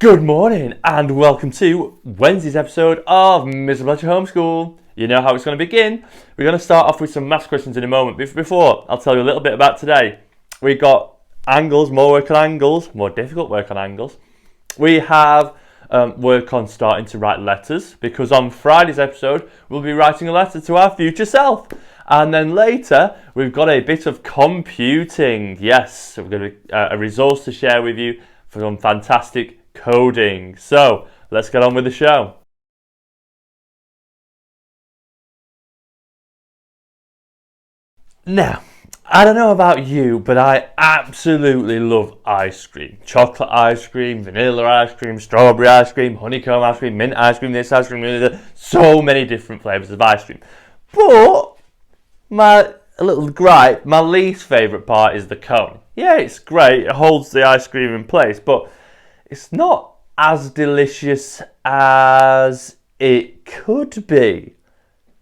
Good morning and welcome to Wednesday's episode of Mr Bletcher Homeschool. You know how it's going to begin. We're going to start off with some maths questions in a moment. Before, I'll tell you a little bit about today. We got angles, more work on angles, more difficult work on angles. We have work on starting to write letters, because on Friday's episode we'll be writing a letter to our future self. And then later we've got a bit of computing. Yes, so we're going to a resource to share with you for some fantastic coding. So let's get on with the show. Now, I don't know about you, but I absolutely love ice cream. Chocolate ice cream, vanilla ice cream, strawberry ice cream, honeycomb ice cream, mint ice cream, this ice cream, so many different flavours of ice cream. But my least favourite part is the cone. Yeah, it's great, it holds the ice cream in place, but it's not as delicious as it could be.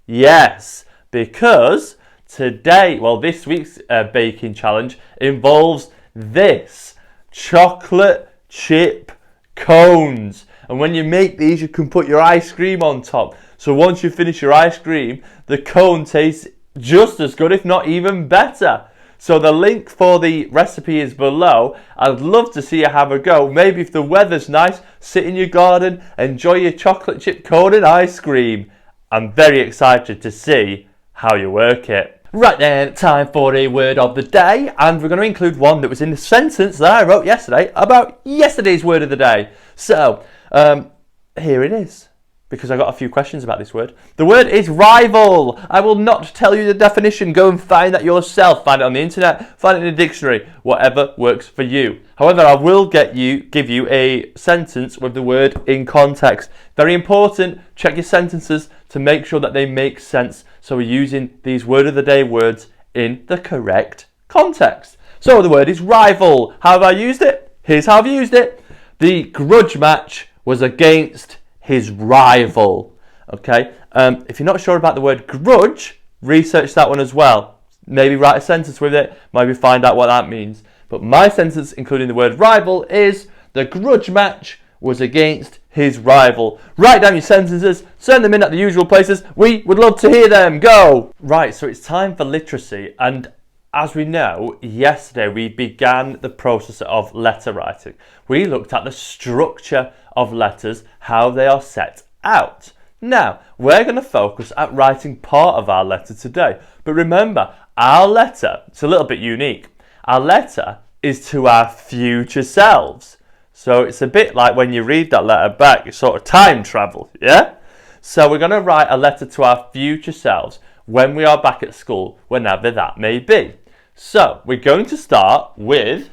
Yes, because this week's baking challenge involves this: chocolate chip cones. And when you make these, you can put your ice cream on top. So once you finish your ice cream, the cone tastes just as good, if not even better. So the link for the recipe is below. I'd love to see you have a go. Maybe if the weather's nice, sit in your garden, enjoy your chocolate chip cone and ice cream. I'm very excited to see how you work it. Right then, time for a word of the day, and we're going to include one that was in the sentence that I wrote yesterday about yesterday's word of the day. So, here it is, because I got a few questions about this word. The word is rival. I will not tell you the definition. Go and find that yourself. Find it on the internet, find it in a dictionary, whatever works for you. However, I will give you a sentence with the word in context. Very important. Check your sentences to make sure that they make sense. So we're using these word of the day words in the correct context. So the word is rival. How have I used it? Here's how I've used it. The grudge match was against his rival. Okay. If you're not sure about the word grudge, research that one as well. Maybe write a sentence with it. Maybe find out what that means. But my sentence, including the word rival, is: the grudge match was against his rival. Write down your sentences, send them in at the usual places. We would love to hear them. Go! Right, so it's time for literacy. And as we know, yesterday we began the process of letter writing. We looked at the structure of letters, how they are set out. Now, we're going to focus at writing part of our letter today. But remember, our letter, it's a little bit unique. Our letter is to our future selves. So it's a bit like when you read that letter back, it's sort of time travel, yeah? So we're going to write a letter to our future selves when we are back at school, whenever that may be. So we're going to start with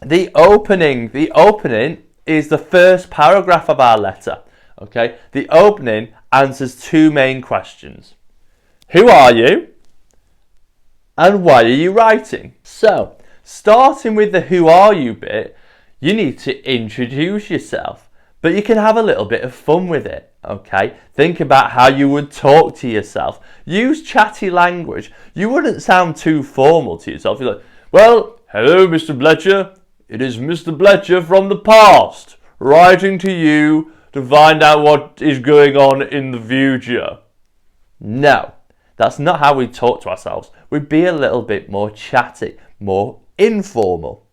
the opening. The opening is the first paragraph of our letter, okay? The opening answers two main questions. Who are you? And why are you writing? So, starting with the who are you bit, you need to introduce yourself, but you can have a little bit of fun with it, okay? Think about how you would talk to yourself. Use chatty language. You wouldn't sound too formal to yourself. You're like, well, hello, Mr. Bletcher. It is Mr. Bletcher from the past, writing to you to find out what is going on in the future. No, that's not how we talk to ourselves. We'd be a little bit more chatty, more informal.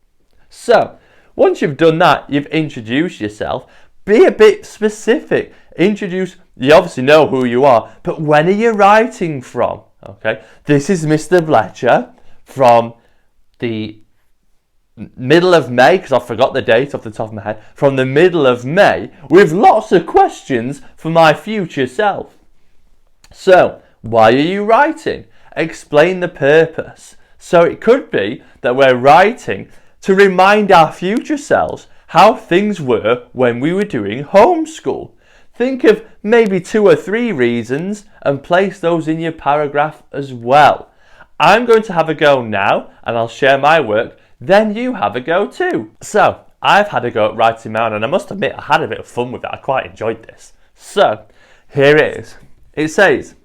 So, once you've done that, you've introduced yourself. Be a bit specific. You obviously know who you are, but when are you writing from? Okay, this is Mr. Bletcher from the middle of May, because I forgot the date off the top of my head, from the middle of May, with lots of questions for my future self. So, why are you writing? Explain the purpose. So it could be that we're writing to remind our future selves how things were when we were doing homeschool. Think of maybe 2 or 3 reasons and place those in your paragraph as well. I'm going to have a go now and I'll share my work, then you have a go too. So, I've had a go at writing my own, and I must admit I had a bit of fun with it. I quite enjoyed this. So, here it is. It says,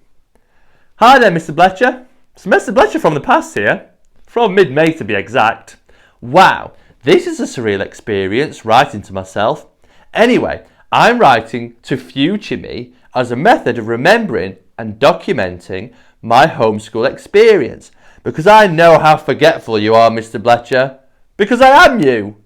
hi there, Mr. Bletcher. It's Mr. Bletcher from the past here, from mid-May to be exact. Wow, This is a surreal experience, writing to myself. Anyway, I'm writing to future me as a method of remembering and documenting my homeschool experience. Because I know how forgetful you are, Mr Bletcher. Because I am you.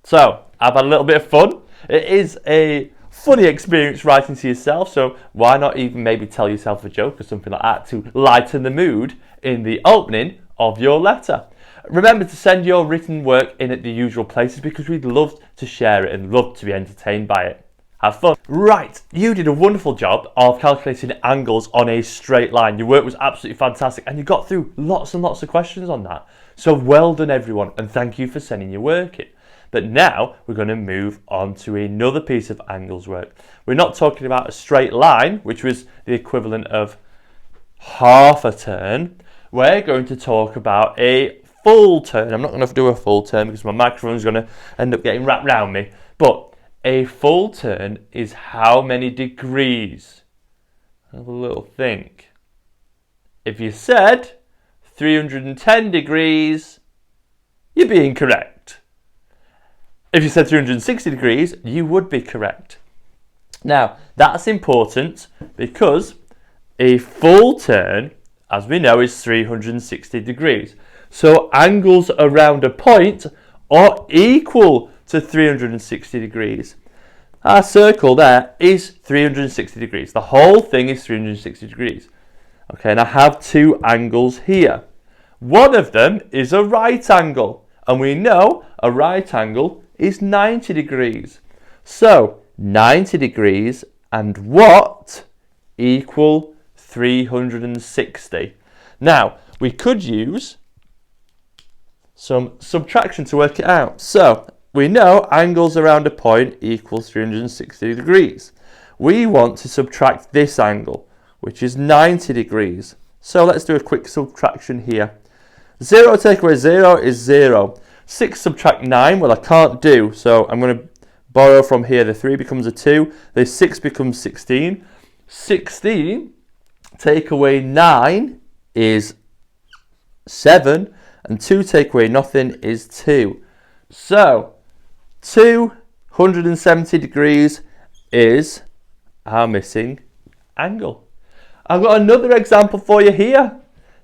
So, I've had a little bit of fun. It is a funny experience writing to yourself, so why not even maybe tell yourself a joke or something like that to lighten the mood in the opening of your letter. Remember to send your written work in at the usual places because we'd love to share it and love to be entertained by it. Have fun. Right, you did a wonderful job of calculating angles on a straight line. Your work was absolutely fantastic and you got through lots and lots of questions on that. So well done everyone, and thank you for sending your work in. But now we're going to move on to another piece of angles work. We're not talking about a straight line, which was the equivalent of half a turn. We're going to talk about a full turn. I'm not going to do a full turn because my microphone's going to end up getting wrapped around me. But a full turn is how many degrees? Have a little think. If you said 310 degrees, you'd be incorrect. If you said 360 degrees, you would be correct. Now, that's important because a full turn, as we know, is 360 degrees. So angles around a point are equal to 360 degrees. Our circle there is 360 degrees. The whole thing is 360 degrees. Okay, and I have two angles here. One of them is a right angle, and we know a right angle is 90 degrees. So 90 degrees and what equal 360. Now, we could use some subtraction to work it out. So we know angles around a point equals 360 degrees. We want to subtract this angle, which is 90 degrees. So let's do a quick subtraction here. 0 take away 0 is 0. 6 subtract 9, well I can't do, so I'm going to borrow from here. The 3 becomes a 2, the 6 becomes 16. 16 take away 9 is 7, and 2 take away nothing is 2. So 270 degrees is our missing angle. I've got another example for you here.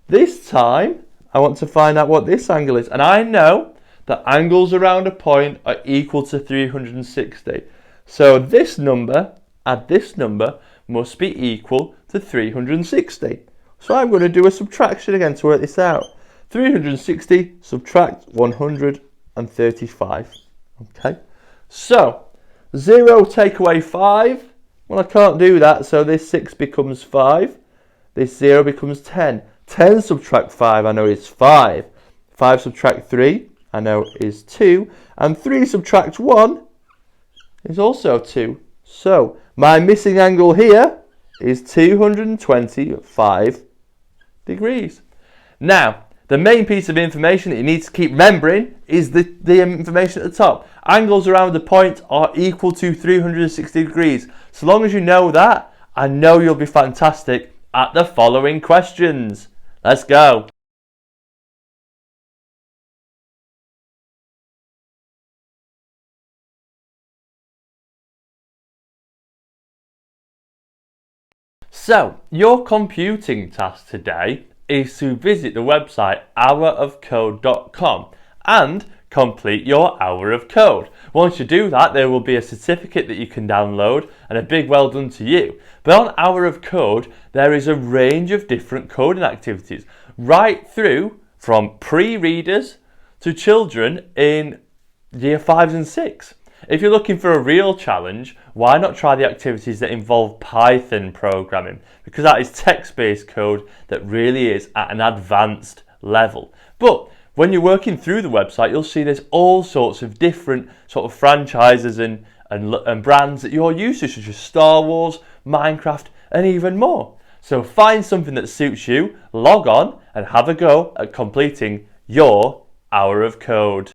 This time I want to find out what this angle is, and I know that angles around a point are equal to 360. So this number and this number must be equal to 360. So I'm going to do a subtraction again to work this out. 360 subtract 135. Okay, so 0 take away 5. Well, I can't do that, so this 6 becomes 5. This 0 becomes 10. 10 subtract 5, I know is 5. 5 subtract 3, I know is 2. And 3 subtract 1 is also 2. So my missing angle here is 225 degrees. Now, the main piece of information that you need to keep remembering is the information at the top. Angles around the point are equal to 360 degrees. So long as you know that, I know you'll be fantastic at the following questions. Let's go. So, your computing task today is to visit the website hourofcode.com and complete your hour of code. Once you do that, there will be a certificate that you can download and a big well done to you. But on Hour of Code, there is a range of different coding activities, right through from pre-readers to children in year 5 and 6. If you're looking for a real challenge, why not try the activities that involve Python programming? Because that is text-based code that really is at an advanced level. But when you're working through the website, you'll see there's all sorts of different sort of franchises and brands that you're used to, such as Star Wars, Minecraft, and even more. So find something that suits you, log on, and have a go at completing your hour of code.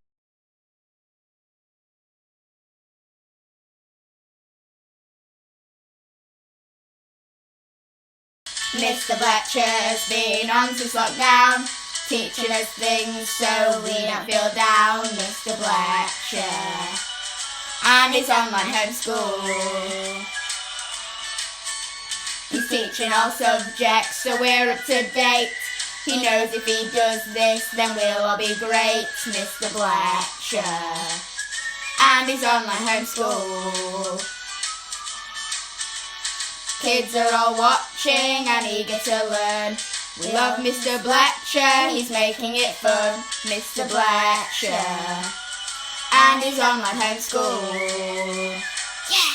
Mr Bletcher's been on since lockdown, teaching us things so we don't feel down. Mr Bletcher and his online homeschool. He's teaching all subjects, so we're up to date. He knows if he does this, then we'll all be great. Mr Bletcher and his online homeschool. Kids are all watching and eager to learn. We love Mr Bletcher, he's making it fun. Mr Bletcher and his online homeschool. Yeah!